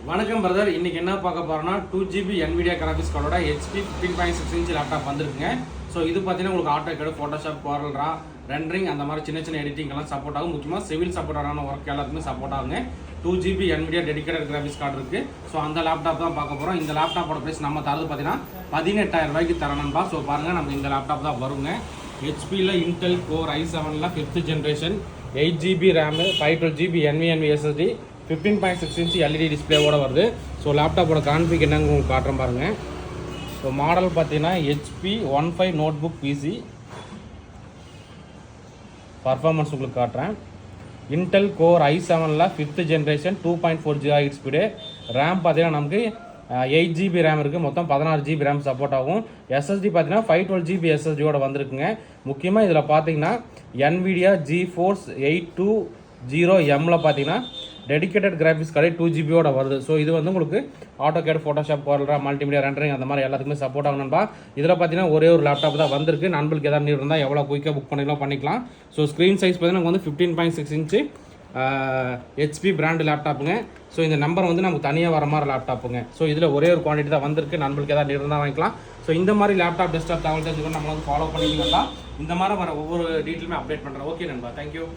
வணக்கம் பிரதர். இன்னைக்கு என்ன பார்க்க போறோம்னா 2GB NVIDIA கிராபிக்ஸ் கார்டோட HP 15.6 இன்ச் லேப்டாப் வந்திருக்குங்க. ஸோ இது பார்த்தீங்கன்னா உங்களுக்கு ஆட்டோகேட், ஃபோட்டோஷாப், COREL, ரெண்டரிங் அந்த மாதிரி சின்ன சின்ன எடிட்டிங் எல்லாம் சப்போர்ட் ஆகும். முக்கியமாக சிவில் சப்போர்ட்டான ஒர்க் எல்லாத்துக்குமே சப்போர்ட் ஆகுங்க. 2GB NVIDIA dedicated graphics card இருக்கு. ஸோ அந்த லேப்டாப் தான் பார்க்க போகிறோம். இந்த லேப்டாப்போட பிரைஸ் நம்ம தரது பார்த்தீங்கன்னா 18,000 ரூபாய்க்கு தரணும்பா. ஸோ பாருங்க, நமக்கு இந்த லேப்டாப் தான் வருங்க. ஹெச்பியில் Intel core i7 5th generation 8GB RAM 512GB NVMe SSD 15.6 inch LED டிஸ்பிளேவோட வருது. ஸோ லேப்டாப்போட கான்ஃபிக் என்னங்க உங்களுக்கு காட்டுறேன் பாருங்கள். ஸோ மாடல் பார்த்தீங்கன்னா HP 15 notebook PC. Performance உங்களுக்கு காட்டுறேன். Intel core i7 5th generation 2.4 GHz speed. RAM பார்த்தீங்கன்னா நமக்கு 8GB ரேம் இருக்குது. மொத்தம் 16GB ரேம் சப்போர்ட் ஆகும். SSD பார்த்தீங்கன்னா 512GB SSDயோட வந்திருக்குங்க. முக்கியமாக இதில் பார்த்தீங்கன்னா NVIDIA GeForce 820Mல பார்த்தீங்கன்னா டெடிகேட்டட் கிராஃபிக்ஸ் கார்டு 2GBயோட வருது. ஸோ இது வந்து உங்களுக்கு AutoCAD, Photoshop, COREL, multimedia, rendering அந்த மாதிரி எல்லாத்துக்குமே சப்போர்ட் ஆகணும்பா. இதில் பார்த்தீங்கன்னா ஒரே ஒரு லேப்டாப் தான் வந்திருக்கு. நண்பர்களுக்கு எதாவது நீட் இருந்தால் எவ்வளோ குயிக்காக புக் பண்ணிக்கலாம். ஸோ ஸ்க்ரீன் சைஸ் பார்த்தீங்கன்னா வந்து 15.6 இன்ச்சு HP பிராண்ட் லேப்டாப்புங்க. ஸோ இந்த நம்பர் வந்து நமக்கு தனியாக வர மாதிரி லேப்டாப்புங்க. ஸோ இதில் ஒரே ஒரு குவான்டிட்டி தான் வந்திருக்கு. நண்பர்களுக்கு எதாவது நீட் இருந்தால் வாங்கிக்கலாம். ஸோ இந்த மாதிரி லேப்டாப், டெஸ்க்டாப் தகவல் தெரிஞ்சுக்கணும். நம்ம வந்து ஃபாலோ பண்ணிக்கலாம். இந்த மாதிரி வர ஒவ்வொரு டீட்டெயிலுமே அப்டேட் பண்ணுறேன். ஓகே நண்பா, தேங்க்யூ.